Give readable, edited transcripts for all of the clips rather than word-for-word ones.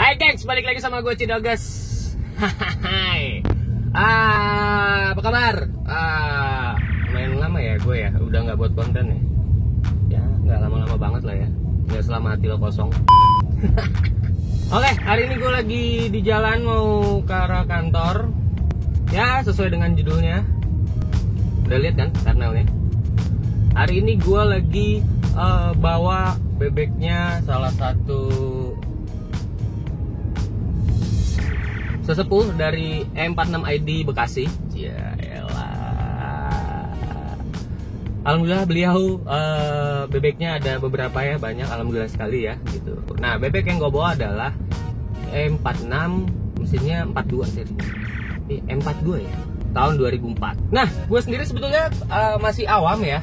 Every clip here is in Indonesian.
Hai gengs, balik lagi sama gue Cidogas. Hai. Apa kabar? Lumayan lama ya gue ya, udah nggak buat konten ya. Ya nggak lama-lama banget lah ya. Nggak selama hati lo kosong. Oke, hari ini gue lagi di jalan mau ke arah kantor. Ya sesuai dengan judulnya. Udah lihat kan thumbnailnya? Hari ini gue lagi bawa bebeknya salah satu sesepuh dari M46ID Bekasi. Ya elah. Alhamdulillah beliau bebeknya ada beberapa ya, banyak, alhamdulillah sekali ya gitu. Nah, bebek yang gue bawa adalah M46, mesinnya 42 serinya. M42 ya, tahun 2004. Nah, gue sendiri sebetulnya masih awam ya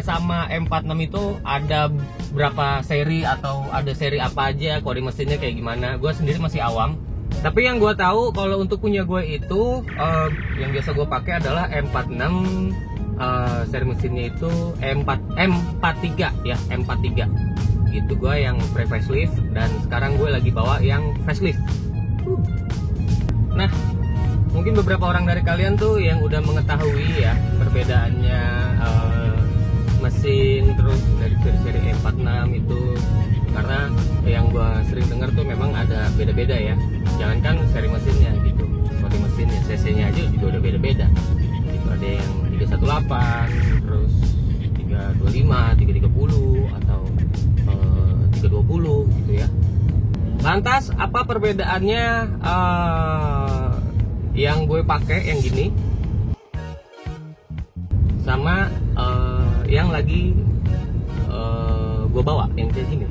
sama M46 itu. Ada berapa seri atau ada seri apa aja, kode mesinnya kayak gimana, gue sendiri masih awam. Tapi yang gue tahu kalau untuk punya gue itu yang biasa gue pakai adalah M46, seri mesinnya itu M43 ya, M43 gitu. Gue yang pre-facelift dan sekarang gue lagi bawa yang facelift. Nah, mungkin beberapa orang dari kalian tuh yang udah mengetahui ya perbedaannya mesin terus dari seri-seri M46 itu, karena yang gue sering dengar tuh memang ada beda-beda ya. Jangankan seri mesinnya gitu, kode mesinnya, cc-nya aja juga udah beda-beda gitu. Ada yang 318, terus 325, 330 atau 320 gitu ya. Lantas apa perbedaannya yang gue pakai yang gini sama yang lagi gue bawa yang kayak gini?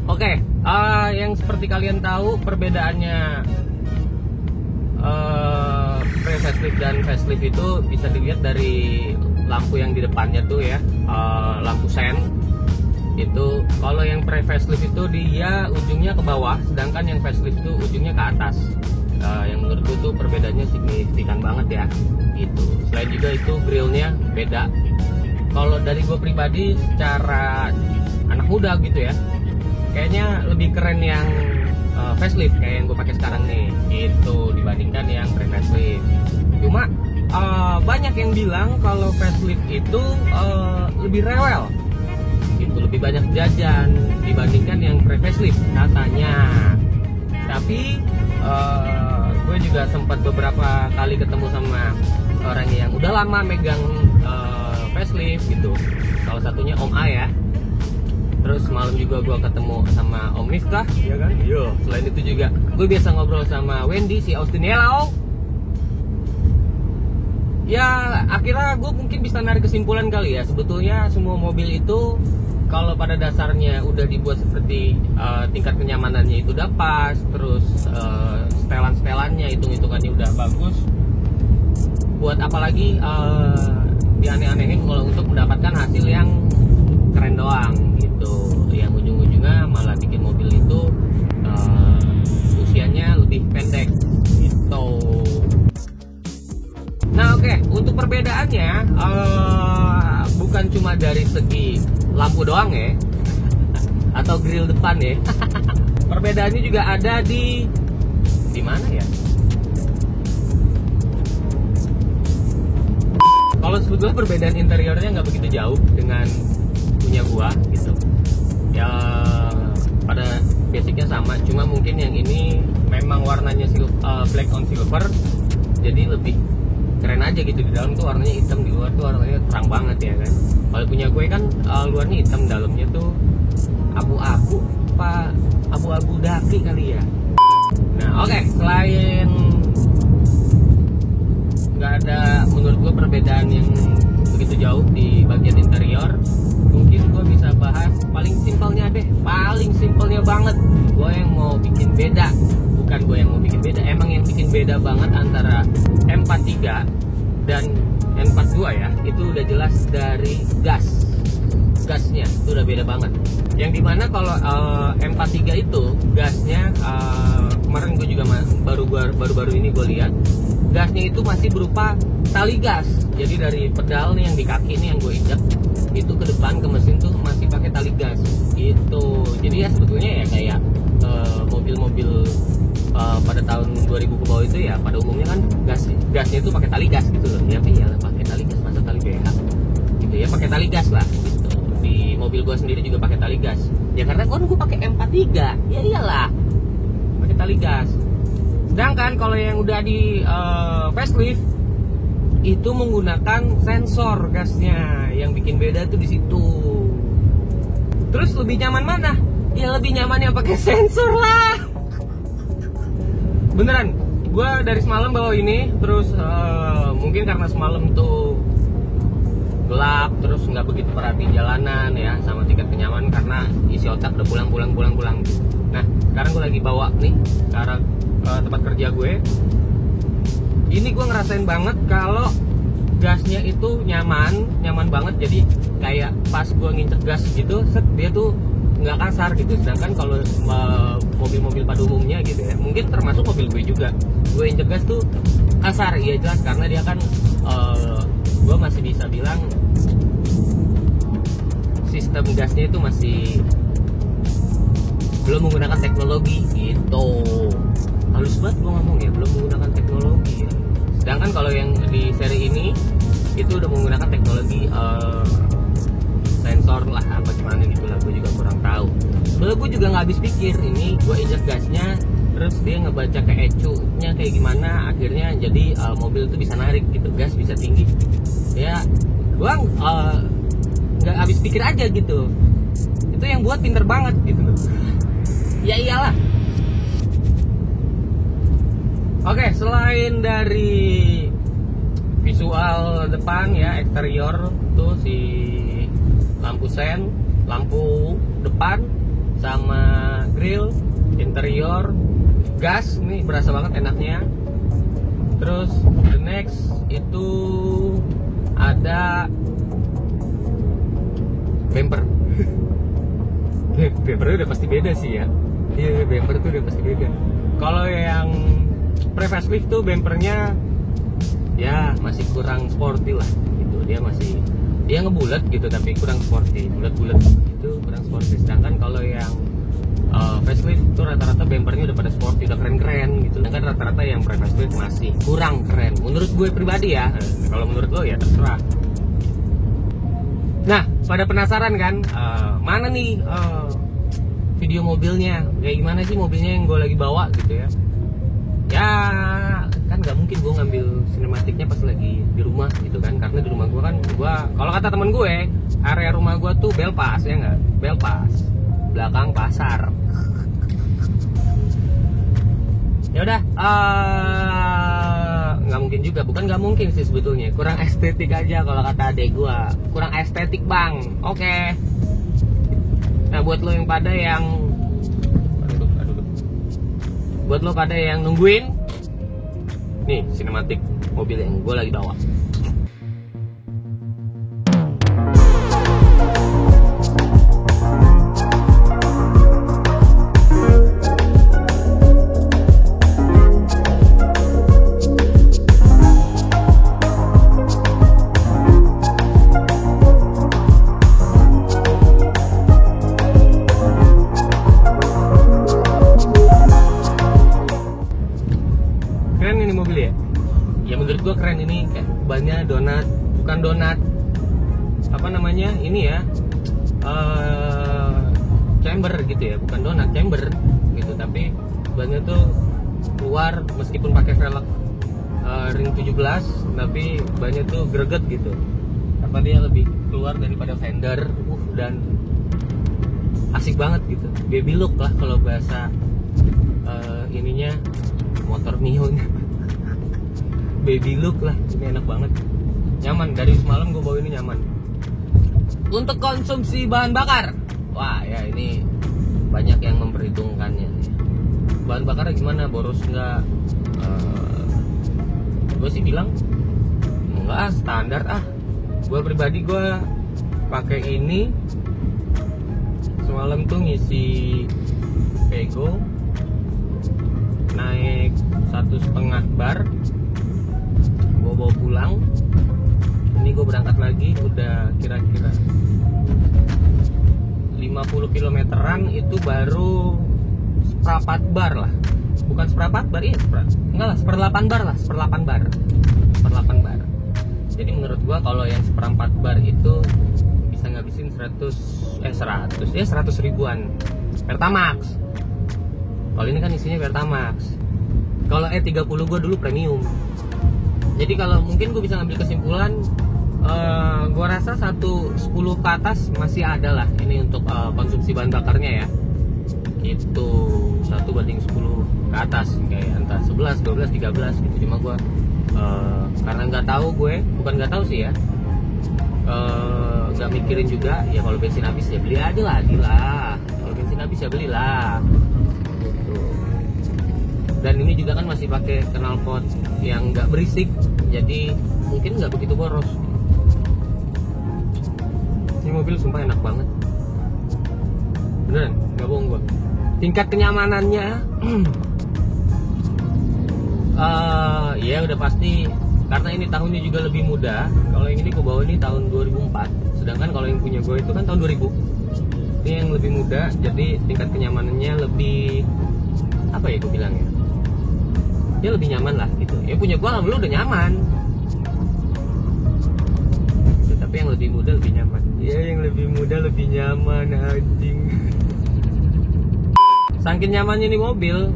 Oke, yang seperti kalian tahu perbedaannya pre-facelift dan facelift itu bisa dilihat dari lampu yang di depannya tuh ya, lampu sen. Itu kalau yang pre-facelift itu dia ujungnya ke bawah, sedangkan yang facelift itu ujungnya ke atas. Yang menurut gue tuh perbedaannya signifikan banget ya gitu. Selain juga itu grillnya beda. Kalau dari gue pribadi secara anak muda gitu ya, kayaknya lebih keren yang facelift kayak yang gue pakai sekarang nih gitu dibandingkan yang pre-facelift. Cuma banyak yang bilang kalau facelift itu lebih rewel gitu, lebih banyak jajan dibandingkan yang pre-facelift katanya. Tapi gue juga sempat beberapa kali ketemu sama orang yang udah lama megang facelift gitu, salah satunya Om A ya. Terus malam juga gue ketemu sama Om Miftah, ya kan? Yo. Selain itu juga gue biasa ngobrol sama Wendy, si Austin. Hello. Ya akhirnya gue mungkin bisa narik kesimpulan kali ya, sebetulnya semua mobil itu kalau pada dasarnya udah dibuat seperti tingkat kenyamanannya itu udah pas, terus setelan-setelannya, hitung-hitungannya udah bagus, buat apalagi dianeh-anehin kalau untuk mendapatkan hasil yang keren doang gitu, yang ujung-ujungnya malah bikin mobil itu usianya lebih pendek gitu. Nah oke, untuk perbedaannya bukan cuma dari segi lampu doang ya atau grill depan ya. Perbedaannya juga ada di mana ya? Kalau sebetulnya perbedaan interiornya nggak begitu jauh dengan punya gua gitu ya, pada basicnya sama, cuma mungkin yang ini memang warnanya black on silver, jadi lebih keren aja gitu. Di dalam tuh warnanya hitam, di luar tuh warnanya terang banget ya kan. Kalau punya gue kan luarnya hitam, dalamnya tuh abu-abu, abu-abu daki kali ya. Nah oke, selain nggak ada menurut gue perbedaan yang begitu jauh di bagian interior, mungkin gue bisa bahas paling simpelnya deh, paling simpelnya banget. Gue yang mau bikin beda, bukan gue yang mau bikin beda, emang yang bikin beda banget antara M43 dan M42 ya, itu udah jelas dari gas. gasnya itu udah beda banget. Yang dimana kalau M43 itu gasnya kemarin gue juga baru-baru ini gue lihat gasnya itu masih berupa tali gas. Jadi dari pedal nih yang di kaki nih yang gue injak itu ke depan ke mesin tuh masih pakai tali gas gitu. Jadi ya sebetulnya ya kayak mobil-mobil pada tahun 2000 ke bawah itu ya pada umumnya kan gasnya itu pakai tali gas gitu loh. Ya iyalah pakai tali gas, masa tali BH gitu ya, pakai tali gas lah gitu. Di mobil gue sendiri juga pakai tali gas. Ya karena kan gue pakai M43. Ya iyalah pakai tali gas. Sedangkan kalau yang udah di facelift itu menggunakan sensor gasnya, yang bikin beda tuh di situ. Terus lebih nyaman mana? Ya lebih nyaman yang pakai sensor lah. Beneran, gue dari semalam bawa ini, terus mungkin karena semalam tuh gelap, terus nggak begitu perhatiin jalanan ya, sama tingkat kenyamanan karena isi otak udah pulang. Nah, sekarang gue lagi bawa nih ke arah tempat kerja gue. Ini gue ngerasain banget kalau gasnya itu nyaman banget. Jadi kayak pas gue nginjek gas gitu, dia tuh nggak kasar gitu. Sedangkan kalau mobil-mobil pada umumnya gitu ya, mungkin termasuk mobil gue juga, gue injek gas tuh kasar. Iya jelas, karena dia kan gue masih bisa bilang sistem gasnya itu masih belum menggunakan teknologi gitu. Halus banget gue ngomong ya, belum menggunakan teknologi ya. Sedangkan kalau yang di seri ini itu udah menggunakan teknologi sensor lah apa gimana gitu lah, gue juga kurang tahu. Soalnya gue juga nggak habis pikir, ini gue injek gasnya terus dia ngebaca ke ECU-nya kayak gimana, akhirnya jadi mobil itu bisa narik gitu, gas bisa tinggi. Ya gue nggak habis pikir aja gitu. Itu yang buat pinter banget gitu loh. Ya iyalah. Oke, selain dari visual depan ya, eksterior tuh si lampu sen, lampu depan sama grill, interior, gas ini berasa banget enaknya. Terus the next itu ada bumper. Bumpernya udah pasti beda sih ya. Iya, bumper tuh udah pasti beda. Kalau yang pre-facelift tuh bumpernya ya masih kurang sporty lah gitu. Dia ngebulet gitu tapi kurang sporty, bulat-bulat gitu, kurang sporty. Sedangkan kalau yang facelift tuh rata-rata bumpernya udah pada sporty, udah keren-keren gitu. Sedangkan rata-rata yang pre-facelift masih kurang keren menurut gue pribadi ya. Kalau menurut lo ya terserah. Nah, pada penasaran kan mana nih video mobilnya, kayak gimana sih mobilnya yang gue lagi bawa gitu ya. Ya kan nggak mungkin gue ngambil sinematiknya pas lagi di rumah gitu kan, karena di rumah gue kan, kalau kata temen gue, area rumah gue tuh Belpas ya nggak, Belpas belakang pasar. Ya udah, nggak mungkin juga, bukan nggak mungkin sih sebetulnya, kurang estetik aja kalau kata adek gue, kurang estetik bang. Oke. Nah buat lo yang pada yang buat lo pada yang nungguin nih sinematik mobil yang gue lagi bawa. Keren ini mobil ya? Ya menurut gua keren ini, kayak bannya donat, bukan donat apa namanya ini ya, chamber gitu ya, bukan donat, chamber gitu, tapi bannya tuh keluar meskipun pakai velg ring 17, tapi bannya tuh greget gitu, apa dia lebih keluar daripada fender, dan asik banget gitu, baby look lah kalau bahasa ininya motor Mio nya. Baby look lah, ini enak banget, nyaman. Dari semalam gue bawa ini nyaman. Untuk konsumsi bahan bakar, wah ya ini banyak yang memperhitungkannya nih. Bahan bakarnya gimana, boros nggak? Gue sih bilang enggak, standar ah. Gue pribadi gue pakai ini semalam tuh ngisi pego naik 1,5 bar, gue bawa pulang. Ini gue berangkat lagi udah kira-kira 50 kilometeran, itu baru seperempat bar lah, bukan seperempat bar, iya enggak lah, seperlapan bar. Jadi menurut gua kalau yang seperempat bar itu bisa ngabisin 100 ribuan Pertamax. Kalau ini kan isinya Pertamax. Kalau E30 gua dulu premium. Jadi kalau mungkin gua bisa ngambil kesimpulan, gua rasa 110 ke atas masih ada lah ini untuk konsumsi bahan bakarnya ya. Itu 1/10 ke atas, kayak antara 11, 12, 13 gitu. Cuma gua karena bukan nggak tahu sih ya, nggak mikirin juga ya. Kalau bensin habis ya beli aja lagi lah, kalau bensin habis ya belilah gitu. Dan ini juga kan masih pakai knalpot yang nggak berisik, jadi mungkin nggak begitu boros. Ini mobil sumpah enak banget, beneran nggak bohong gua. Tingkat kenyamanannya ya udah pasti, karena ini tahunnya juga lebih muda. Kalau yang ini gue bawa ini tahun 2004, sedangkan kalau yang punya gue itu kan tahun 2000. Ini yang lebih muda, jadi tingkat kenyamanannya lebih, apa ya gue bilang ya, dia lebih nyaman lah gitu. Ya punya gue alhamdulillah udah nyaman, tapi yang lebih muda lebih nyaman. Ya yang lebih muda lebih nyaman anjing. Saking nyamannya ini mobil,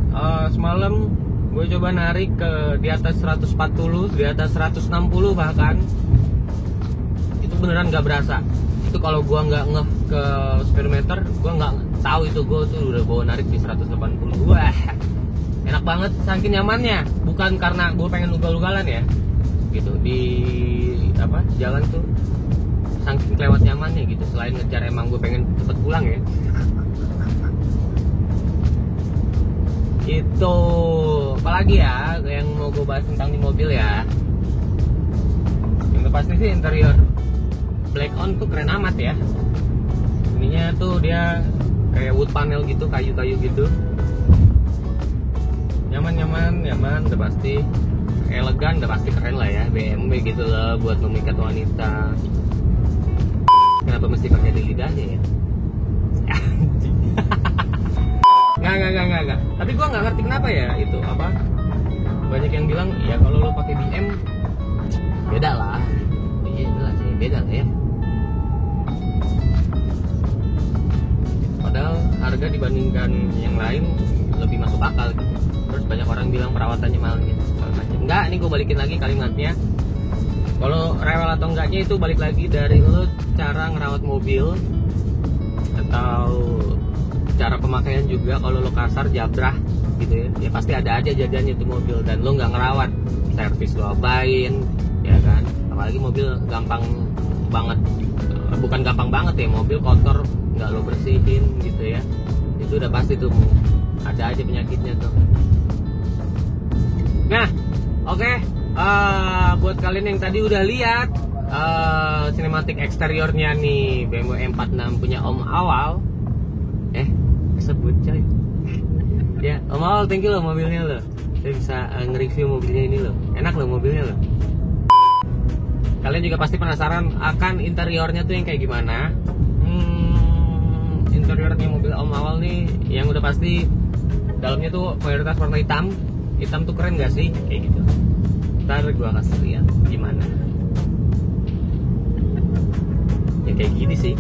semalam gue coba narik ke di atas 140, di atas 160 bahkan. Itu beneran gak berasa. Itu kalau gue nggak ngeh ke speedometer, gue nggak tahu itu gue tuh udah bawa narik di 180. Wah, enak banget, saking nyamannya. Bukan karena gue pengen ugal-ugalan ya, gitu di apa jalan tuh, saking kelewat nyamannya gitu. Selain ngejar emang gue pengen cepet pulang ya. Itu apalagi ya yang mau gue bahas tentang di mobil ya. Yang pasti sih interior black on tuh keren amat ya. Ininya tuh dia kayak wood panel gitu, kayu-kayu gitu. Nyaman, udah pasti elegan, udah pasti keren lah ya. BMW gitu loh buat memikat wanita. Kenapa mesti pakai di lidahnya ya? Nggak. Tapi gua nggak ngerti kenapa ya itu apa. Banyak yang bilang ya kalau lo pakai BM beda lah. Iya jelas ya beda lah ya. Padahal harga dibandingkan yang lain lebih masuk akal gitu. Terus banyak orang bilang perawatannya mahal gitu. Enggak, ini gue balikin lagi kalimatnya. Kalau rewel atau enggaknya itu balik lagi dari lo cara ngerawat mobil atau cara pemakaian juga. Kalau lo kasar jabrah gitu ya pasti ada aja jajannya tuh mobil, dan lo nggak ngerawat, servis lo abain ya kan. Apalagi mobil gampang banget, bukan gampang banget ya, mobil kotor nggak lo bersihin gitu ya, itu udah pasti tuh ada aja penyakitnya tuh. Nah oke. Buat kalian yang tadi udah lihat sinematik eksteriornya nih BMW M46 punya Om Awal, sebut coy. Ya, Om Awal, thank you loh mobilnya loh. Saya bisa nge-review mobilnya ini loh. Enak loh mobilnya loh. Kalian juga pasti penasaran akan interiornya tuh yang kayak gimana. Interiornya mobil Om Awal nih yang udah pasti dalamnya tuh mayoritas warna hitam. Hitam tuh keren gak sih? Kayak gitu. Ntar gua kasih lihat gimana. Ya kayak gini sih.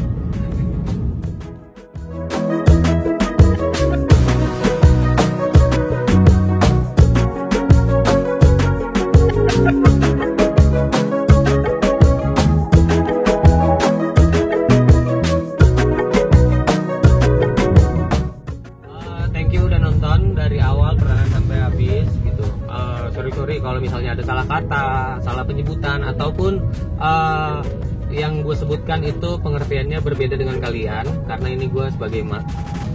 Thank you udah nonton dari awal pernah sampai habis gitu. Sorry kalau misalnya ada salah kata, salah penyebutan, ataupun yang gue sebutkan itu pengertiannya berbeda dengan kalian, karena ini gue sebagai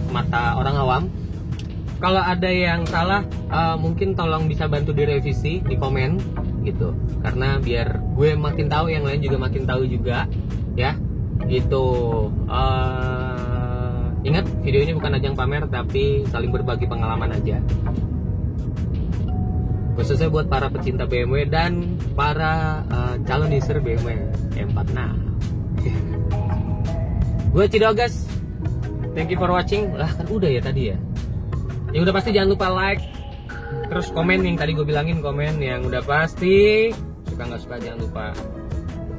mata orang awam. Kalau ada yang salah, mungkin tolong bisa bantu direvisi di komen gitu, karena biar gue makin tahu, yang lain juga makin tahu juga ya. Itu ingat, video ini bukan ajang pamer tapi saling berbagi pengalaman aja, khususnya buat para pecinta BMW dan para calon user BMW M4. Nah, gue Cidogas, thank you for watching. Lah kan udah ya tadi ya. Yang udah pasti jangan lupa like, terus komen yang tadi gue bilangin, komen yang udah pasti, suka nggak suka jangan lupa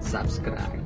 subscribe.